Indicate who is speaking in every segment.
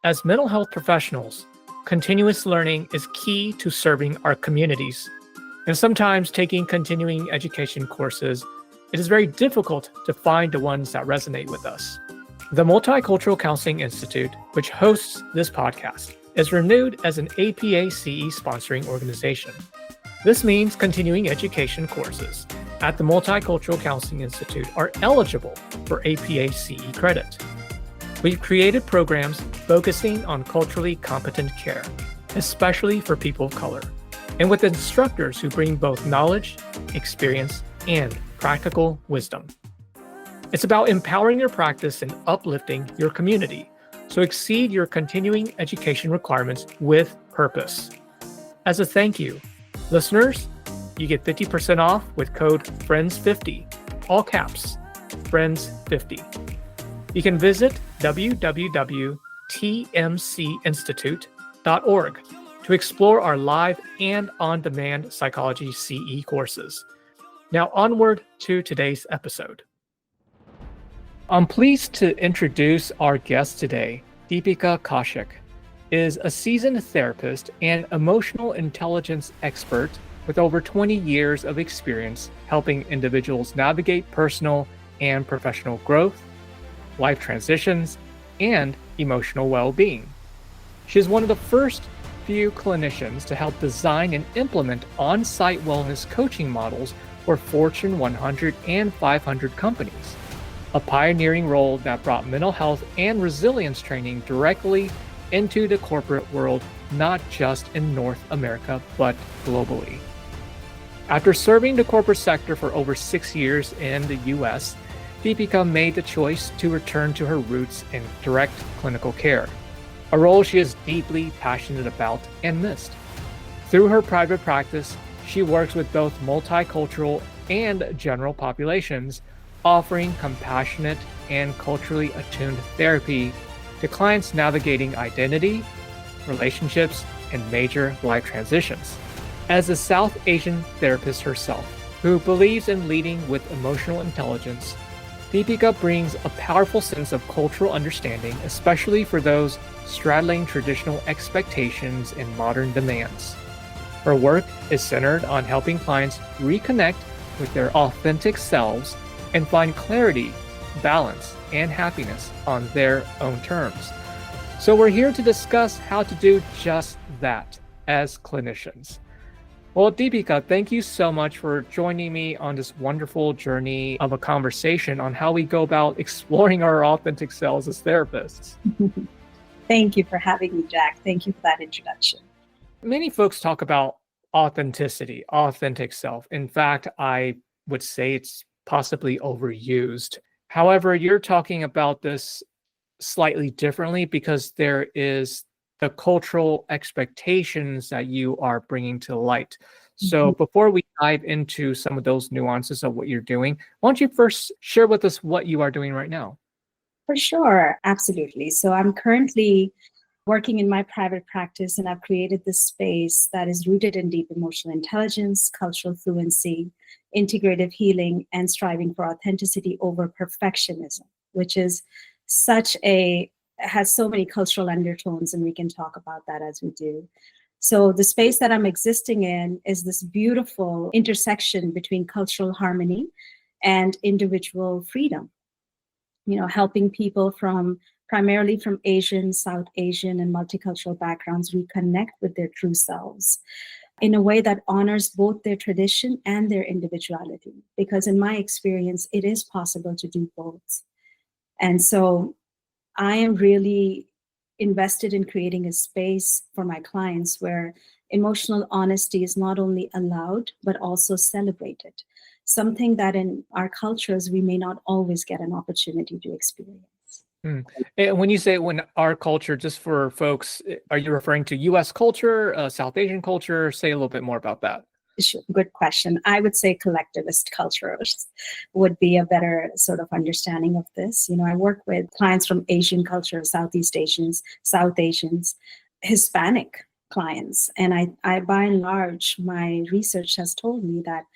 Speaker 1: As mental health professionals, continuous learning is key to serving our communities. And sometimes taking continuing education courses, it is very difficult to find the ones that resonate with us. The Multicultural Counseling Institute, which hosts this podcast, is renewed as an APA CE sponsoring organization. This means continuing education courses at the Multicultural Counseling Institute are eligible for APA CE credit. We've created programs focusing on culturally competent care, especially for people of color, and with instructors who bring both knowledge, experience, and practical wisdom. It's about empowering your practice and uplifting your community, so exceed your continuing education requirements with purpose. As a thank you, listeners, you get 50% off with code FRIENDS50, all caps, FRIENDS50. You can visit www.tmcinstitute.org to explore our live and on-demand psychology CE courses. Now onward to today's episode. I'm pleased to introduce our guest today. Deepika Kaushik is a seasoned therapist and emotional intelligence expert with over 20 years of experience helping individuals navigate personal and professional growth, life transitions, and emotional well-being. She is one of the first few clinicians to help design and implement on-site wellness coaching models for Fortune 100 and 500 companies, a pioneering role that brought mental health and resilience training directly into the corporate world, not just in North America, but globally. After serving the corporate sector for over 6 years in the US, Deepika made the choice to return to her roots in direct clinical care, a role she is deeply passionate about and missed. Through her private practice, she works with both multicultural and general populations, offering compassionate and culturally attuned therapy to clients navigating identity, relationships, and major life transitions. As a South Asian therapist herself, who believes in leading with emotional intelligence, Deepika brings a powerful sense of cultural understanding, especially for those straddling traditional expectations and modern demands. Her work is centered on helping clients reconnect with their authentic selves and find clarity, balance, and happiness on their own terms. So we're here to discuss how to do just that as clinicians. Well, Deepika, thank you so much for joining me on this wonderful journey of a conversation on how we go about exploring our authentic selves as therapists.
Speaker 2: Thank you for having me, Jack. Thank you for that introduction.
Speaker 1: Many folks talk about authenticity, authentic self. In fact, I would say it's possibly overused. However, you're talking about this slightly differently because there is the cultural expectations that you are bringing to light. So before we dive into some of those nuances of what you're doing, why don't you first share with us what you are doing right now?
Speaker 2: For sure, absolutely. So I'm currently working in my private practice, and I've created this space that is rooted in deep emotional intelligence, cultural fluency, integrative healing, and striving for authenticity over perfectionism, which is has so many cultural undertones, and we can talk about that as we do. So the space that I'm existing in is this beautiful intersection between cultural harmony and individual freedom. Helping people primarily from Asian, South Asian, and multicultural backgrounds reconnect with their true selves in a way that honors both their tradition and their individuality. Because in my experience, it is possible to do both. And so I am really invested in creating a space for my clients where emotional honesty is not only allowed, but also celebrated. Something that in our cultures, we may not always get an opportunity to experience.
Speaker 1: And when you say when our culture, just for folks, are you referring to US culture, South Asian culture? Say a little bit more about that.
Speaker 2: Sure. Good question. I would say collectivist cultures would be a better sort of understanding of this. I work with clients from Asian culture, Southeast Asians, South Asians, Hispanic clients. And I by and large, my research has told me that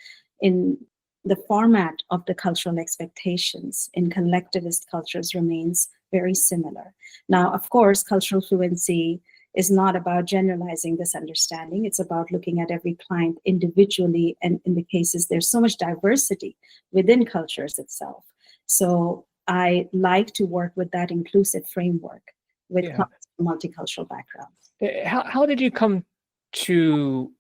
Speaker 2: in the format of the cultural expectations in collectivist cultures remains very similar. Now, of course, cultural fluency is not about generalizing this understanding. It's about looking at every client individually. And in the cases, there's so much diversity within cultures itself. So I like to work with that inclusive framework with clients from multicultural backgrounds.
Speaker 1: How did you come to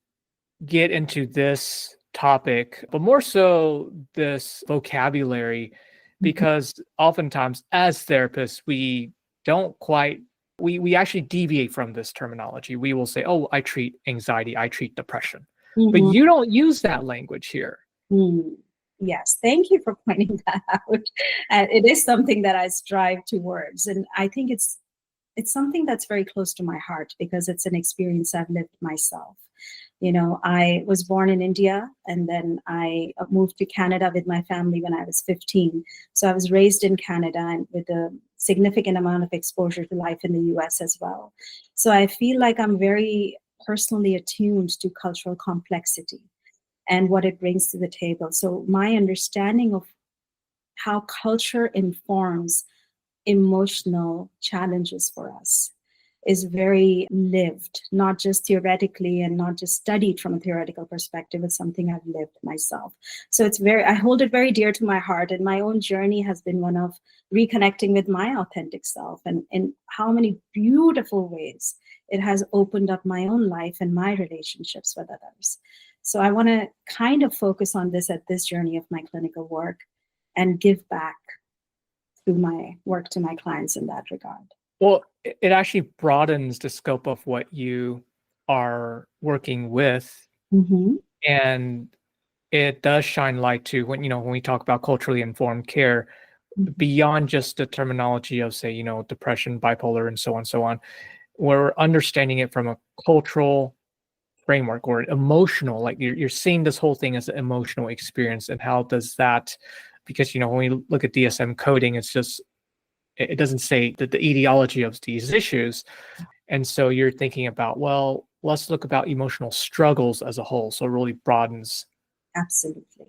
Speaker 1: get into this topic, but more so this vocabulary? Because oftentimes as therapists, we don't quite, we actually deviate from this terminology. We will say, oh, I treat anxiety, I treat depression. But you don't use that language here.
Speaker 2: Yes, thank you for pointing that out. It is something that I strive towards. And I think it's something that's very close to my heart because it's an experience I've lived myself. You know, I was born in India and then I moved to Canada with my family when I was 15. So I was raised in Canada and with a significant amount of exposure to life in the US as well. So I feel like I'm very personally attuned to cultural complexity and what it brings to the table. So my understanding of how culture informs emotional challenges for us is very lived, not just theoretically and not just studied from a theoretical perspective. It's something I've lived myself. So I hold it very dear to my heart. And my own journey has been one of reconnecting with my authentic self and in how many beautiful ways it has opened up my own life and my relationships with others. So I want to kind of focus on this at this journey of my clinical work and give back through my work to my clients in that regard.
Speaker 1: Well, it actually broadens the scope of what you are working with. And it does shine light to when we talk about culturally informed care, beyond just the terminology of, say, depression, bipolar, and so on. We're understanding it from a cultural framework or emotional, like you're seeing this whole thing as an emotional experience. And how does that, because when we look at DSM coding, it doesn't say that the etiology of these issues. And so you're thinking about, well, let's look about emotional struggles as a whole. So it really broadens.
Speaker 2: Absolutely.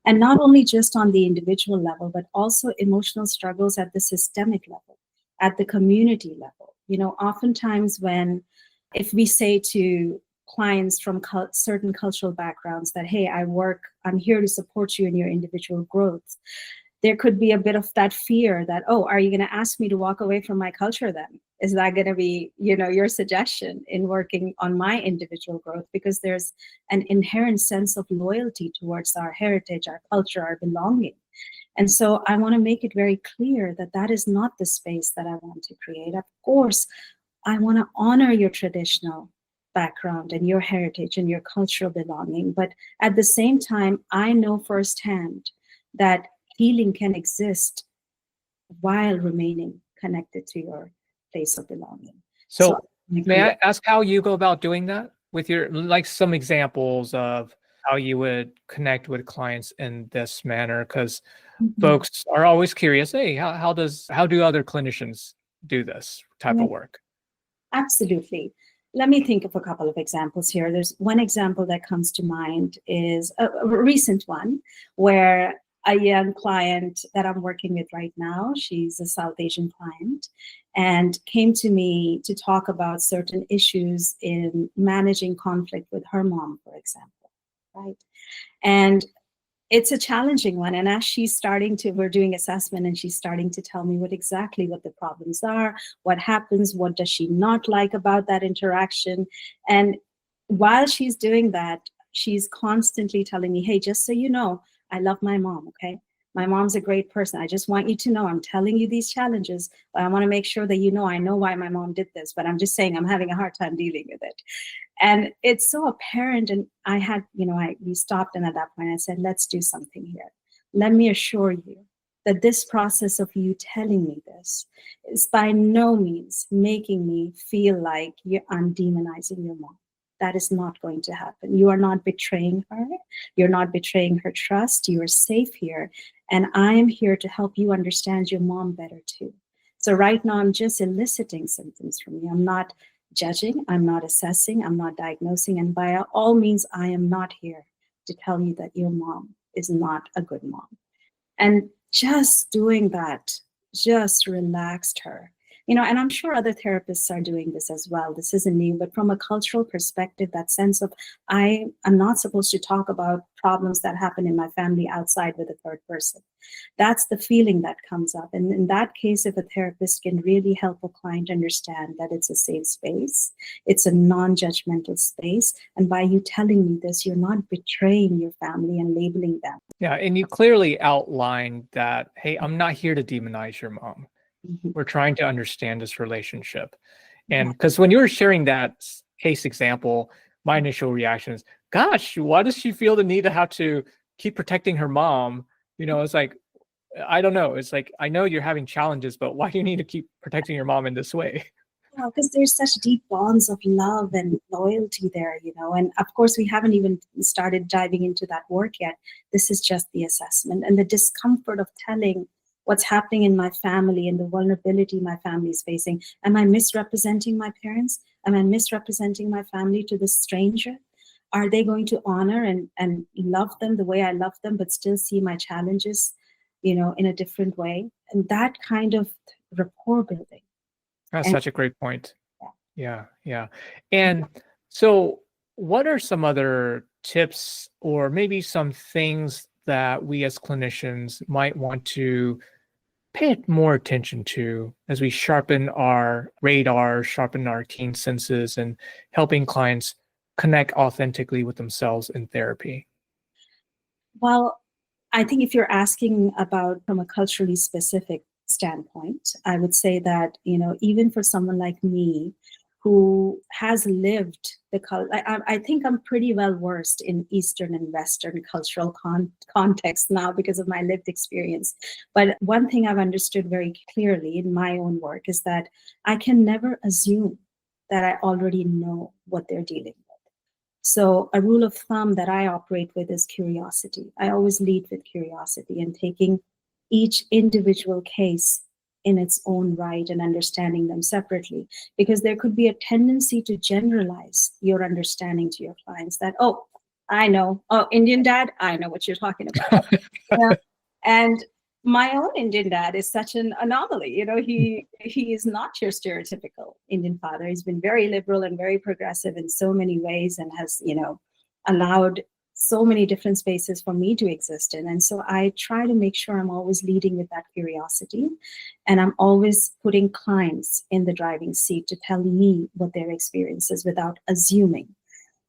Speaker 2: And not only just on the individual level, but also emotional struggles at the systemic level, at the community level. Oftentimes if we say to clients from certain cultural backgrounds that, hey, I'm here to support you in your individual growth, there could be a bit of that fear that, oh, are you going to ask me to walk away from my culture then? Is that going to be, your suggestion in working on my individual growth? Because there's an inherent sense of loyalty towards our heritage, our culture, our belonging. And so I want to make it very clear that that is not the space that I want to create. Of course, I want to honor your traditional background and your heritage and your cultural belonging. But at the same time, I know firsthand that healing can exist while remaining connected to your place of belonging.
Speaker 1: So may I ask how you go about doing that with some examples of how you would connect with clients in this manner? Because folks are always curious, hey, how do other clinicians do this type of work?
Speaker 2: Absolutely. Let me think of a couple of examples here. There's one example that comes to mind is a recent one where a young client that I'm working with right now, she's a South Asian client, and came to me to talk about certain issues in managing conflict with her mom, for example, right? And it's a challenging one. And as we're doing assessment and she's starting to tell me exactly what the problems are, what happens, what does she not like about that interaction. And while she's doing that, she's constantly telling me, hey, just so you know, I love my mom, okay? My mom's a great person. I just want you to know I'm telling you these challenges, but I want to make sure that I know why my mom did this, but I'm just saying I'm having a hard time dealing with it. And it's so apparent. And I had, we stopped, and at that point I said, let's do something here. Let me assure you that this process of you telling me this is by no means making me feel like I'm demonizing your mom. That is not going to happen. You are not betraying her. You're not betraying her trust. You are safe here. And I am here to help you understand your mom better too. So right now I'm just eliciting symptoms from you. I'm not judging. I'm not assessing. I'm not diagnosing. And by all means, I am not here to tell you that your mom is not a good mom. And just doing that just relaxed her. And I'm sure other therapists are doing this as well. This isn't new, but from a cultural perspective, that sense of I am not supposed to talk about problems that happen in my family outside with a third person. That's the feeling that comes up. And in that case, if a therapist can really help a client understand that it's a safe space, it's a non-judgmental space. And by you telling me this, you're not betraying your family and labeling them.
Speaker 1: Yeah. And you clearly outlined that, hey, I'm not here to demonize your mom.
Speaker 2: Mm-hmm.
Speaker 1: We're trying to understand this relationship. And
Speaker 2: Yeah.
Speaker 1: because when you were sharing that case example, my initial reaction is, gosh, why does she feel the need to have to keep protecting her mom? It's like, I don't know. It's like, I know you're having challenges, but why do you need to keep protecting your mom in this way?
Speaker 2: Because there's such deep bonds of love and loyalty there, and of course we haven't even started diving into that work yet. This is just the assessment and the discomfort of telling what's happening in my family and the vulnerability my family is facing. Am I misrepresenting my parents? Am I misrepresenting my family to this stranger? Are they going to honor and love them the way I love them, but still see my challenges, in a different way? And that kind of rapport building.
Speaker 1: That's
Speaker 2: And
Speaker 1: such a great point. Yeah. And so what are some other tips or maybe some things that we as clinicians might want to pay more attention to as we sharpen our radar, sharpen our keen senses, and helping clients connect authentically with themselves in therapy?
Speaker 2: well, I think if you're asking about from a culturally specific standpoint, I would say that, even for someone like me who has lived I think I'm pretty well versed in Eastern and Western cultural context now because of my lived experience. But one thing I've understood very clearly in my own work is that I can never assume that I already know what they're dealing with. So a rule of thumb that I operate with is curiosity. I always lead with curiosity and taking each individual case in its own right and understanding them separately, because there could be a tendency to generalize your understanding to your clients that, oh, I know, oh, Indian dad, I know what you're talking about. Yeah. And my own Indian dad is such an anomaly. He is not your stereotypical Indian father. He's been very liberal and very progressive in so many ways and has, allowed so many different spaces for me to exist in. And so I try to make sure I'm always leading with that curiosity. And I'm always putting clients in the driving seat to tell me what their experience is without assuming.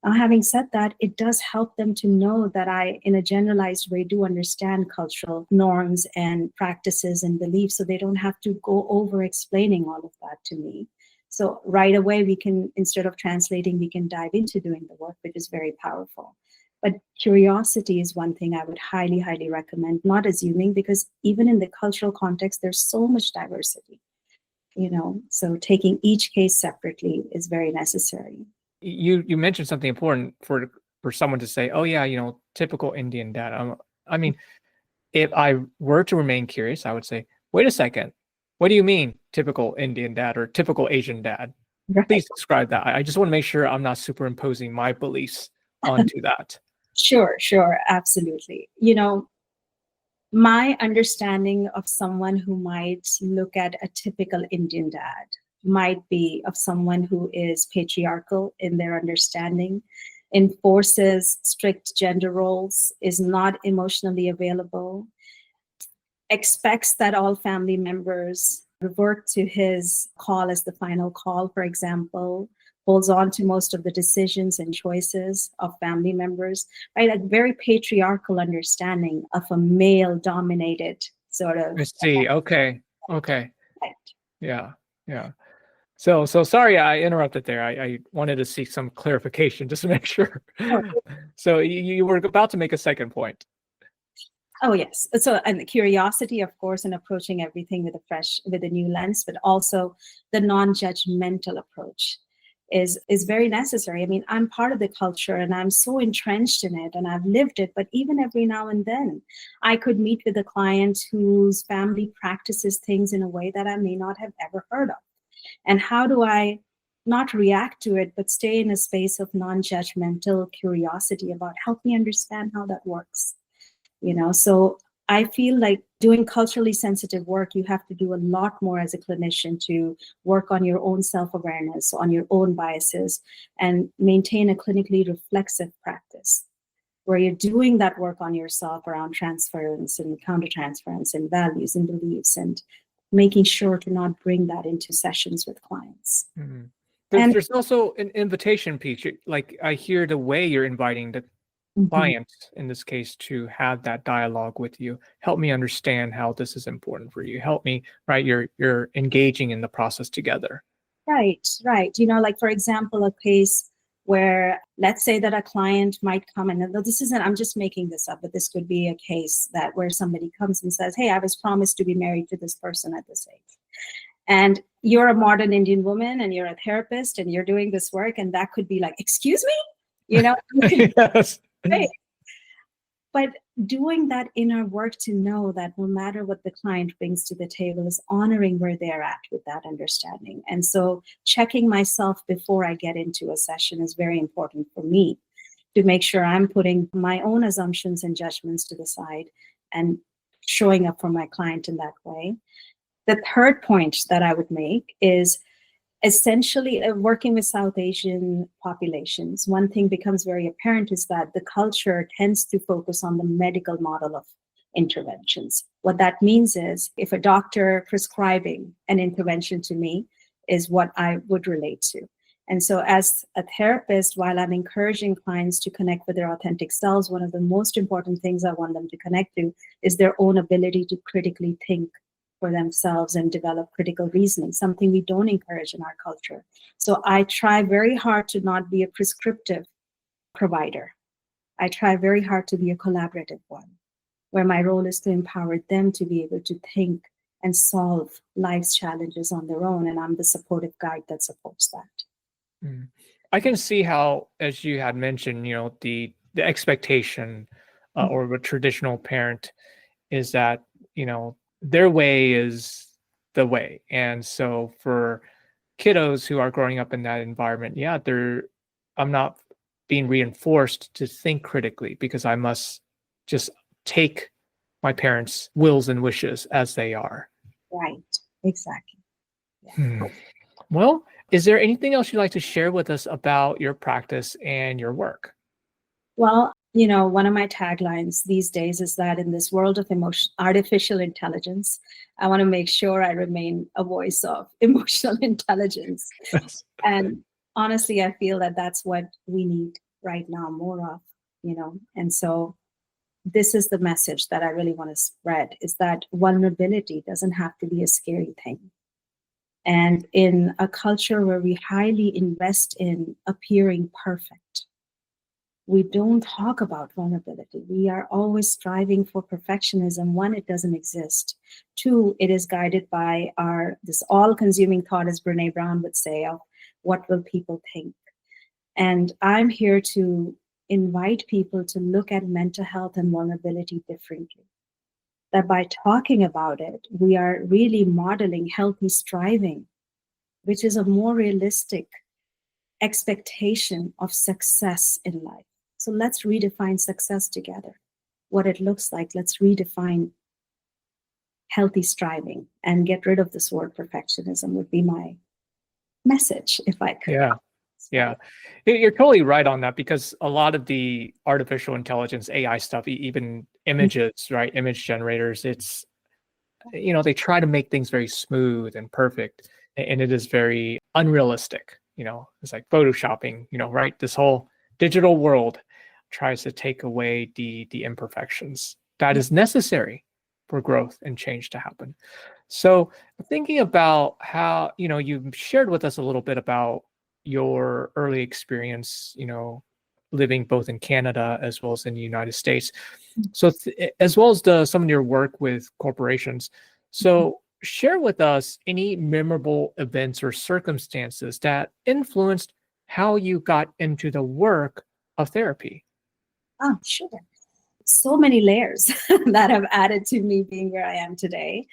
Speaker 2: Having said that, it does help them to know that I, in a generalized way, do understand cultural norms and practices and beliefs, so they don't have to go over explaining all of that to me. So right away, we can, instead of translating, we can dive into doing the work, which is very powerful. But curiosity is one thing I would highly, highly recommend, not assuming, because even in the cultural context, there's so much diversity, so taking each case separately is very necessary.
Speaker 1: You mentioned something important for someone to say, oh yeah, typical Indian dad. I mean, if I were to remain curious, I would say, wait a second, what do you mean typical Indian dad or typical Asian dad?
Speaker 2: Right.
Speaker 1: Please describe that. I just want to make sure I'm not superimposing my beliefs onto that.
Speaker 2: Sure, absolutely. My understanding of someone who might look at a typical Indian dad might be of someone who is patriarchal in their understanding, enforces strict gender roles, is not emotionally available, expects that all family members revert to his call as the final call, for example, holds on to most of the decisions and choices of family members, right? A very patriarchal understanding of a male dominated sort of.
Speaker 1: I see. Okay.
Speaker 2: Right.
Speaker 1: Yeah. So sorry I interrupted there. I wanted to seek some clarification just to make sure. So you were about to make a second point.
Speaker 2: Oh, yes. So, and the curiosity, of course, and approaching everything with a new lens, but also the non-judgmental approach is very necessary. I mean, I'm part of the culture and I'm so entrenched in it and I've lived it, but even every now and then I could meet with a client whose family practices things in a way that I may not have ever heard of. And how do I not react to it, but stay in a space of non-judgmental curiosity about help me understand how that works? So I feel like doing culturally sensitive work, you have to do a lot more as a clinician to work on your own self-awareness, on your own biases, and maintain a clinically reflexive practice where you're doing that work on yourself around transference and countertransference and values and beliefs, and making sure to not bring that into sessions with clients.
Speaker 1: Mhm.
Speaker 2: And
Speaker 1: There's also an invitation piece. Like I hear the way you're inviting the
Speaker 2: Mhm.
Speaker 1: client, in this case, to have that dialogue with you. Help me understand how this is important for you. Help me, right? You're engaging in the process together.
Speaker 2: Right, right. Like for example, a case where let's say that a client might come and this isn't, I'm just making this up, but this could be a case that where somebody comes and says, hey, I was promised to be married to this person at this age. And you're a modern Indian woman and you're a therapist and you're doing this work. And that could be like, excuse me,
Speaker 1: Yes.
Speaker 2: right. But doing that inner work to know that no matter what the client brings to the table is honoring where they're at with that understanding. And so checking myself before I get into a session is very important for me to make sure I'm putting my own assumptions and judgments to the side and showing up for my client in that way. The third point that I would make is essentially working with South Asian populations. One thing becomes very apparent is that the culture tends to focus on the medical model of interventions. What that means is if a doctor prescribing an intervention to me is what I would relate to. And so as a therapist, while I'm encouraging clients to connect with their authentic selves, one of the most important things I want them to connect to is their own ability to critically think for themselves and develop critical reasoning, something we don't encourage in our culture. So I try very hard to not be a prescriptive provider. I try very hard to be a collaborative one, where my role is to empower them to be able to think and solve life's challenges on their own. And I'm the supportive guide that supports that.
Speaker 1: Mm. I can see how, as you had mentioned, the expectation or a traditional parent is that, their way is the way. And so for kiddos who are growing up in that environment, yeah, I'm not being reinforced to think critically because I must just take my parents' wills and wishes as they are.
Speaker 2: Right, exactly. Yeah.
Speaker 1: Hmm. Well, is there anything else you'd like to share with us about your practice and your work?
Speaker 2: Well, one of my taglines these days is that in this world of artificial intelligence, I want to make sure I remain a voice of emotional intelligence.
Speaker 1: Yes.
Speaker 2: And honestly, I feel that that's what we need right now more of, And so this is the message that I really want to spread is that vulnerability doesn't have to be a scary thing. And in a culture where we highly invest in appearing perfect, we don't talk about vulnerability. We are always striving for perfectionism. One, it doesn't exist. Two, it is guided by this all-consuming thought, as Brene Brown would say, of what will people think? And I'm here to invite people to look at mental health and vulnerability differently. That by talking about it, we are really modeling healthy striving, which is a more realistic expectation of success in life. So let's redefine success together. What it looks like, let's redefine healthy striving and get rid of this word perfectionism would be my message if I could.
Speaker 1: Yeah. Yeah, you're totally right on that because a lot of the artificial intelligence AI stuff, even images, right? Image generators, it's, they try to make things very smooth and perfect, and it is very unrealistic. It's like photoshopping, right? This whole digital world tries to take away the imperfections that is necessary for growth and change to happen. So thinking about how, you've shared with us a little bit about your early experience, living both in Canada as well as in the United States. So as well as some of your work with corporations. So share with us any memorable events or circumstances that influenced how you got into the work of therapy.
Speaker 2: Oh, sure. So many layers that have added to me being where I am today.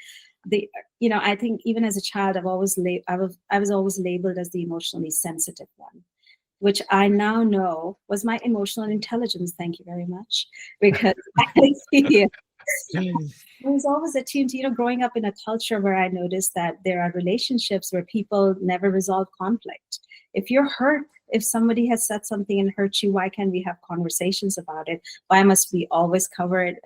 Speaker 2: I think even as a child, I was always labeled as the emotionally sensitive one, which I now know was my emotional intelligence. Thank you very much, because I feel I was always attuned to, growing up in a culture where I noticed that there are relationships where people never resolve conflict. If you're hurt, if somebody has said something and hurt you, why can't we have conversations about it? Why must we always cover it,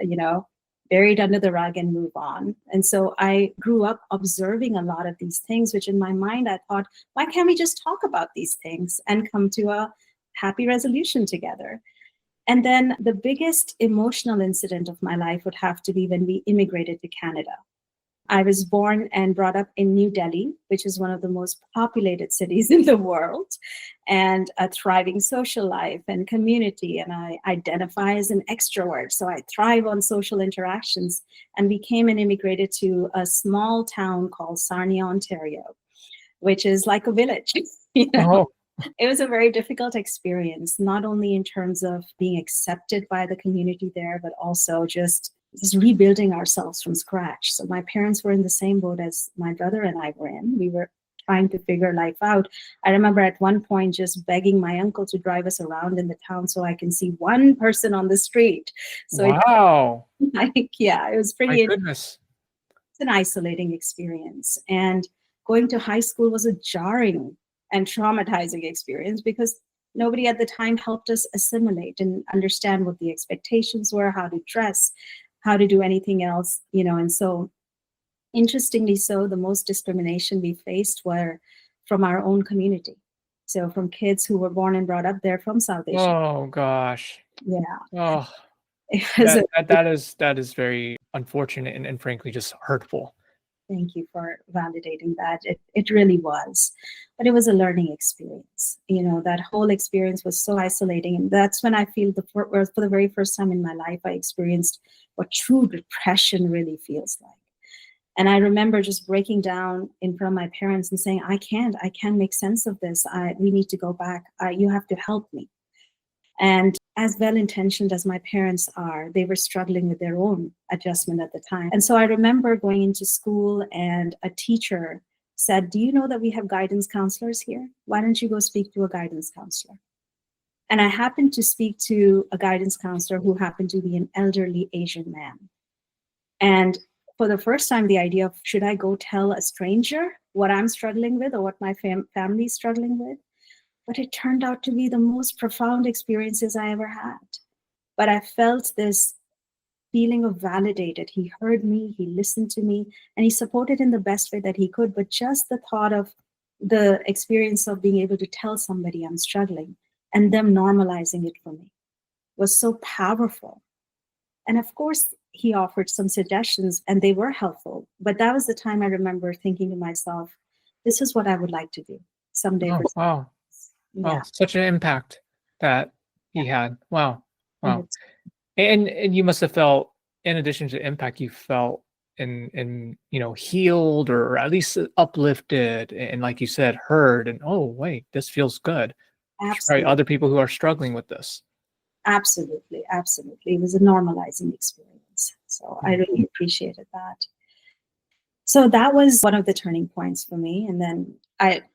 Speaker 2: buried under the rug and move on? And so I grew up observing a lot of these things, which in my mind I thought, why can't we just talk about these things and come to a happy resolution together? And then the biggest emotional incident of my life would have to be when we immigrated to Canada. I was born and brought up in New Delhi, which is one of the most populated cities in the world, and a thriving social life and community. And I identify as an extrovert, so I thrive on social interactions. And we came and immigrated to a small town called Sarnia, Ontario, which is like a village.
Speaker 1: Oh,
Speaker 2: It was a very difficult experience, not only in terms of being accepted by the community there, but also just rebuilding ourselves from scratch. So my parents were in the same boat as my brother and I were in. We were trying to figure life out. I remember at one point just begging my uncle to drive us around in the town so I can see one person on the street. So
Speaker 1: wow.
Speaker 2: it was
Speaker 1: My
Speaker 2: pretty.
Speaker 1: goodness.
Speaker 2: It's an isolating experience. And going to high school was a jarring and traumatizing experience because nobody at the time helped us assimilate and understand what the expectations were, how to dress, how to do anything else, and so interestingly so, the most discrimination we faced were from our own community. So from kids who were born and brought up there from South Asia.
Speaker 1: Oh gosh.
Speaker 2: Yeah.
Speaker 1: Oh,
Speaker 2: It was
Speaker 1: that is very unfortunate and frankly just hurtful.
Speaker 2: Thank you for validating that. It really was. But it was a learning experience. That whole experience was so isolating. And that's when I feel for the very first time in my life, I experienced what true depression really feels like. And I remember just breaking down in front of my parents and saying, I can't make sense of this. We need to go back. You have to help me. And as well-intentioned as my parents are, they were struggling with their own adjustment at the time. And so I remember going into school and a teacher said, do you know that we have guidance counselors here? Why don't you go speak to a guidance counselor? And I happened to speak to a guidance counselor who happened to be an elderly Asian man. And for the first time, the idea of, should I go tell a stranger what I'm struggling with or what my family is struggling with? But it turned out to be the most profound experiences I ever had. But I felt this feeling of validated. He heard me, he listened to me, and he supported in the best way that he could. But just the thought of the experience of being able to tell somebody I'm struggling and them normalizing it for me was so powerful. And of course, he offered some suggestions and they were helpful. But that was the time I remember thinking to myself, this is what I would like to do someday.
Speaker 1: Oh, wow.
Speaker 2: Yeah.
Speaker 1: Wow, such an impact that he had. Wow. Wow.
Speaker 2: And
Speaker 1: And you must have felt, in addition to impact, you felt in healed or at least uplifted and like you said, heard and oh wait, this feels good.
Speaker 2: absolutely.
Speaker 1: Right. Other people who are struggling with this.
Speaker 2: Absolutely. It was a normalizing experience. So I really appreciated that. So that was one of the turning points for me. And then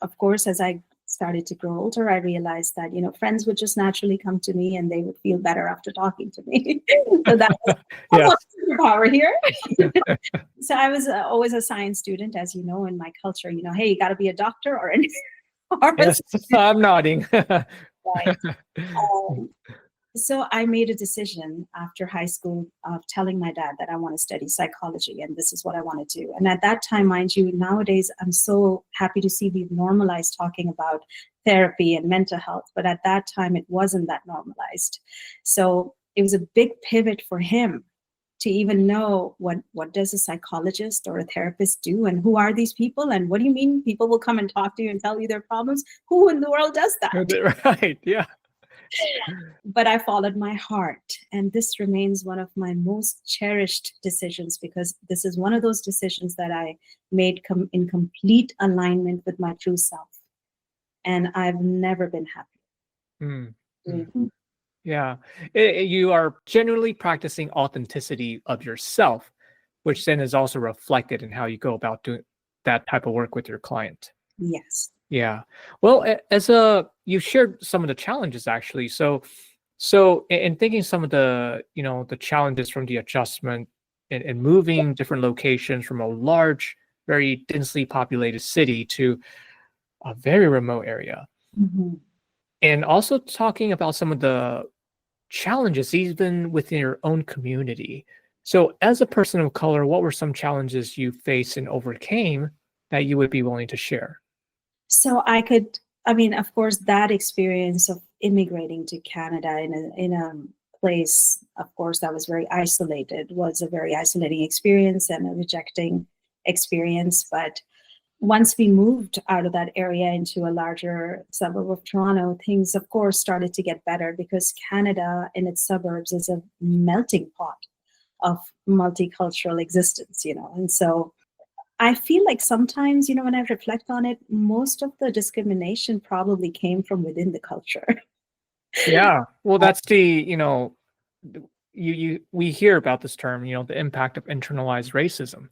Speaker 2: of course, as I started to grow older, I realized that, friends would just naturally come to me and they would feel better after talking to me. So that was
Speaker 1: Yeah.
Speaker 2: superpower here. So I was always a science student, as you know, in my culture, hey, you got to be a doctor or an
Speaker 1: Yes, I'm nodding.
Speaker 2: right. So I made a decision after high school of telling my dad that I want to study psychology and this is what I want to do. And at that time, mind you, nowadays, I'm so happy to see we've normalized talking about therapy and mental health. But at that time, it wasn't that normalized. So it was a big pivot for him to even know what does a psychologist or a therapist do and who are these people and what do you mean people will come and talk to you and tell you their problems? Who in the world does that?
Speaker 1: Right, yeah.
Speaker 2: But I followed my heart. And this remains one of my most cherished decisions because this is one of those decisions that I made in complete alignment with my true self. And I've never been happier.
Speaker 1: Mm-hmm. Yeah. You are genuinely practicing authenticity of yourself, which then is also reflected in how you go about doing that type of work with your client.
Speaker 2: Yes.
Speaker 1: Yeah. Well, you shared some of the challenges actually. So in thinking some of the, the challenges from the adjustment and moving different locations from a large, very densely populated city to a very remote area.
Speaker 2: Mm-hmm.
Speaker 1: And also talking about some of the challenges even within your own community. So as a person of color, what were some challenges you faced and overcame that you would be willing to share?
Speaker 2: So of course, that experience of immigrating to Canada in a place, of course, that was very isolated, was a very isolating experience and a rejecting experience. But once we moved out of that area into a larger suburb of Toronto, things, of course, started to get better because Canada in its suburbs is a melting pot of multicultural existence, And so I feel like sometimes, when I reflect on it, most of the discrimination probably came from within the culture.
Speaker 1: Yeah. Well, that's we hear about this term, the impact of internalized racism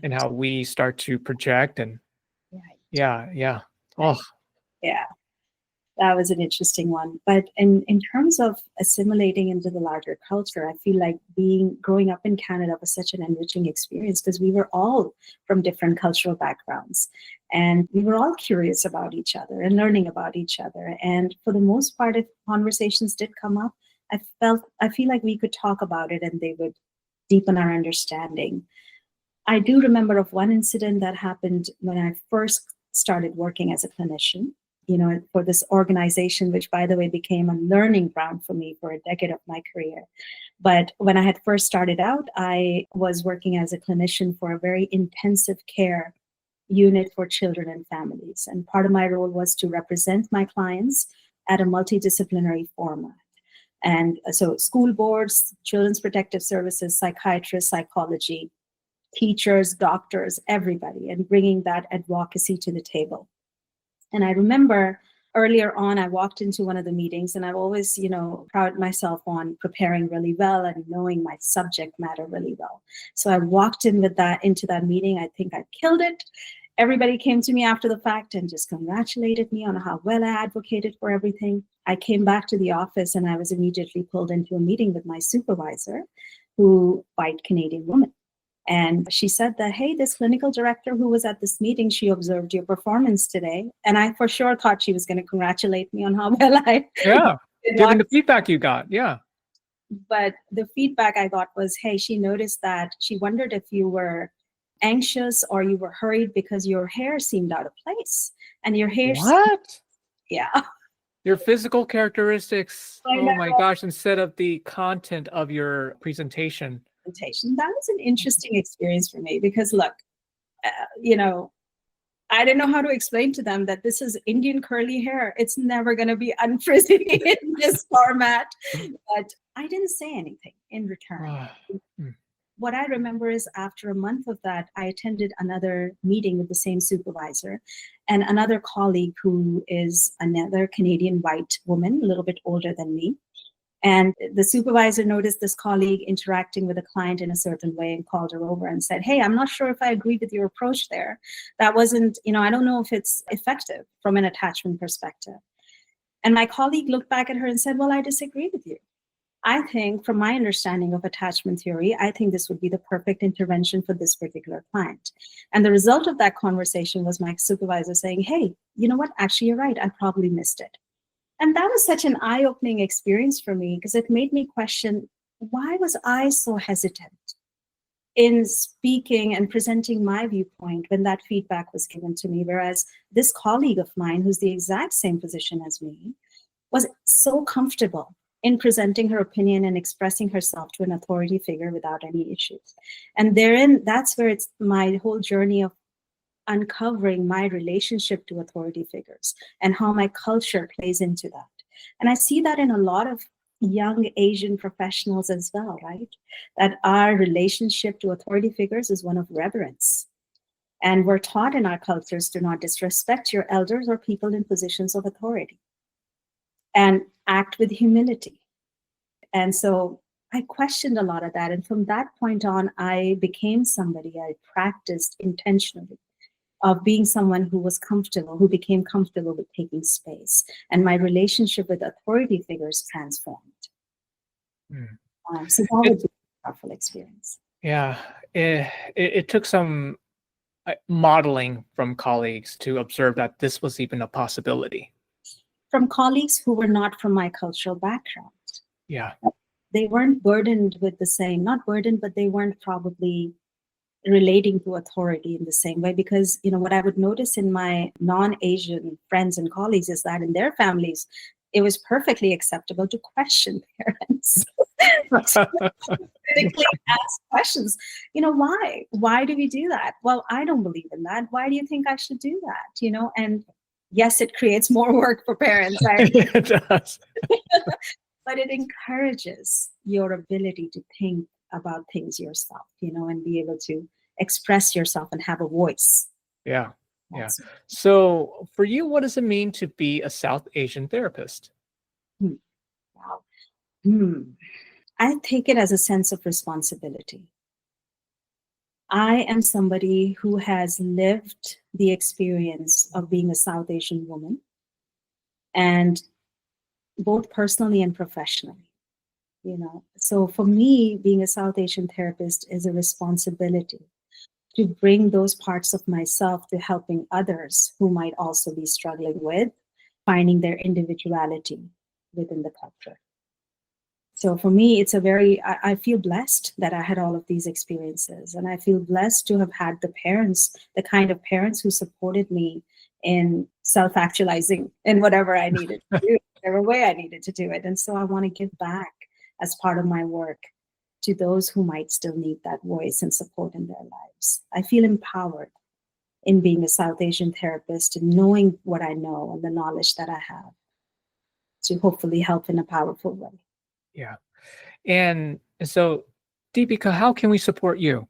Speaker 1: and how we start to project and
Speaker 2: Right.
Speaker 1: yeah. Oh,
Speaker 2: Yeah, that was an interesting one. But in terms of assimilating into the larger culture, I feel like growing up in Canada was such an enriching experience because we were all from different cultural backgrounds and we were all curious about each other and learning about each other. And for the most part, if conversations did come up, I feel like we could talk about it and they would deepen our understanding. I do remember of one incident that happened when I first started working as a clinician, for this organization, which, by the way, became a learning ground for me for a decade of my career. But when I had first started out, I was working as a clinician for a very intensive care unit for children and families. And part of my role was to represent my clients at a multidisciplinary format. And so school boards, children's protective services, psychiatrists, psychology, teachers, doctors, everybody, and bringing that advocacy to the table. And I remember earlier on, I walked into one of the meetings and I've always, prided myself on preparing really well and knowing my subject matter really well. So I walked into that meeting. I think I killed it. Everybody came to me after the fact and just congratulated me on how well I advocated for everything. I came back to the office and I was immediately pulled into a meeting with my supervisor, who white Canadian woman. And she said that, hey, this clinical director who was at this meeting, she observed your performance today. And I for sure thought she was going to congratulate me on how well I
Speaker 1: yeah. Given the feedback you got. Yeah.
Speaker 2: But the feedback I got was, hey, she noticed that she wondered if you were anxious or you were hurried because your hair seemed out of place. And your hair.
Speaker 1: What?
Speaker 2: Yeah.
Speaker 1: Your physical characteristics. Oh my gosh. Instead of the content of your presentation.
Speaker 2: That was an interesting experience for me because look, I didn't know how to explain to them that this is Indian curly hair. It's never going to be unfrizzy in this format. But I didn't say anything in return. What I remember is after a month of that, I attended another meeting with the same supervisor and another colleague who is another Canadian white woman, a little bit older than me. And the supervisor noticed this colleague interacting with a client in a certain way and called her over and said, hey, I'm not sure if I agree with your approach there. That wasn't, I don't know if it's effective from an attachment perspective. And my colleague looked back at her and said, well, I disagree with you. I think from my understanding of attachment theory, I think this would be the perfect intervention for this particular client. And the result of that conversation was my supervisor saying, hey, you know what? Actually, you're right. I probably missed it. And that was such an eye-opening experience for me because it made me question, why was I so hesitant in speaking and presenting my viewpoint when that feedback was given to me? Whereas this colleague of mine, who's the exact same position as me, was so comfortable in presenting her opinion and expressing herself to an authority figure without any issues. And that's where it's my whole journey of uncovering my relationship to authority figures and how my culture plays into that. And I see that in a lot of young Asian professionals as well, right? That our relationship to authority figures is one of reverence. And we're taught in our cultures to not disrespect your elders or people in positions of authority and act with humility. And so I questioned a lot of that. And from that point on, I became somebody I practiced intentionally of being someone who was comfortable, who became comfortable with taking space. And my relationship with authority figures transformed. So that would be a powerful experience.
Speaker 1: Yeah, it took some modeling from colleagues to observe that this was even a possibility.
Speaker 2: From colleagues who were not from my cultural background.
Speaker 1: Yeah.
Speaker 2: They weren't burdened with the same, not burdened, but they weren't probably relating to authority in the same way. Because, what I would notice in my non-Asian friends and colleagues is that in their families, it was perfectly acceptable to question parents. Critically ask questions. Why? Why do we do that? Well, I don't believe in that. Why do you think I should do that? And yes, it creates more work for parents.
Speaker 1: It does.
Speaker 2: But it encourages your ability to think about things yourself, and be able to express yourself and have a voice.
Speaker 1: Yeah. Yeah.
Speaker 2: That's
Speaker 1: So for you, what does it mean to be a South Asian therapist?
Speaker 2: hmm, wow. Hmm. I take it as a sense of responsibility. I am somebody who has lived the experience of being a South Asian woman, and both personally and professionally. So for me, being a South Asian therapist is a responsibility to bring those parts of myself to helping others who might also be struggling with finding their individuality within the culture. So for me, it's I feel blessed that I had all of these experiences. And I feel blessed to have had the kind of parents who supported me in self-actualizing in whatever I needed to do, whatever way I needed to do it. And so I want to give back as part of my work to those who might still need that voice and support in their lives. I feel empowered in being a South Asian therapist and knowing what I know and the knowledge that I have to hopefully help in a powerful way.
Speaker 1: Yeah. And so, Deepika, how can we support you?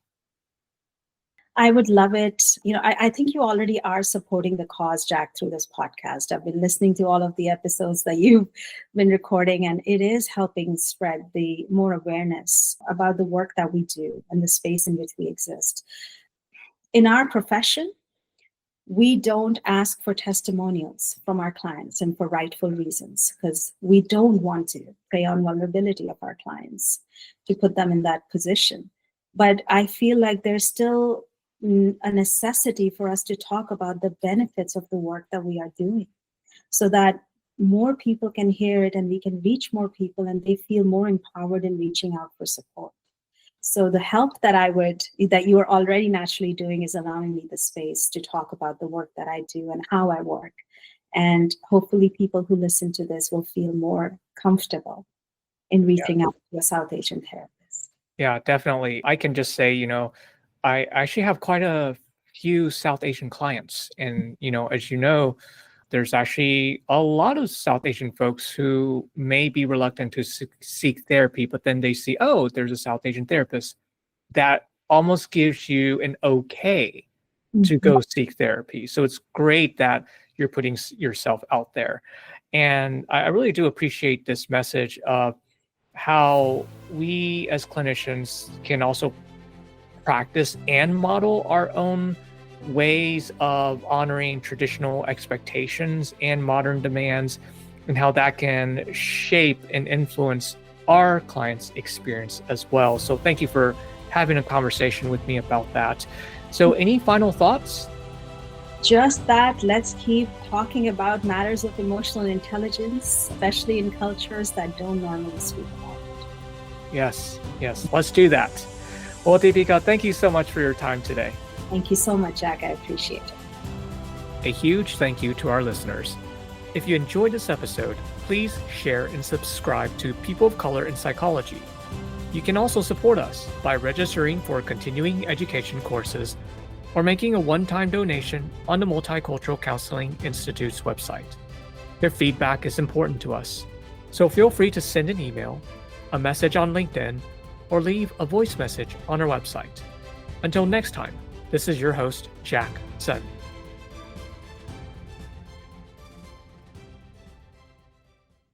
Speaker 2: I would love it. I think you already are supporting the cause, Jack, through this podcast. I've been listening to all of the episodes that you've been recording, and it is helping spread the more awareness about the work that we do and the space in which we exist. In our profession, we don't ask for testimonials from our clients, and for rightful reasons, because we don't want to prey on vulnerability of our clients to put them in that position. But I feel like there's still a necessity for us to talk about the benefits of the work that we are doing, so that more people can hear it and we can reach more people and they feel more empowered in reaching out for support. So the help that you are already naturally doing is allowing me the space to talk about the work that I do and how I work. And hopefully people who listen to this will feel more comfortable in reaching out to a South Asian therapist.
Speaker 1: Yeah, definitely. I can just say, I actually have quite a few South Asian clients. And, as you know, there's actually a lot of South Asian folks who may be reluctant to seek therapy, but then they see, oh, there's a South Asian therapist. That almost gives you an okay to go seek therapy. So it's great that you're putting yourself out there. And I really do appreciate this message of how we as clinicians can also practice and model our own ways of honoring traditional expectations and modern demands, and how that can shape and influence our clients' experience as well. So thank you for having a conversation with me about that. So any final thoughts?
Speaker 2: Just that, let's keep talking about matters of emotional intelligence, especially in cultures that don't normally speak about it.
Speaker 1: Yes, let's do that. Well, Deepika, thank you so much for your time today.
Speaker 2: Thank you so much, Jack. I appreciate it.
Speaker 1: A huge thank you to our listeners. If you enjoyed this episode, please share and subscribe to People of Color in Psychology. You can also support us by registering for continuing education courses or making a one-time donation on the Multicultural Counseling Institute's website. Their feedback is important to us, so feel free to send an email, a message on LinkedIn, or leave a voice message on our website. Until next time, this is your host, Jack Sun.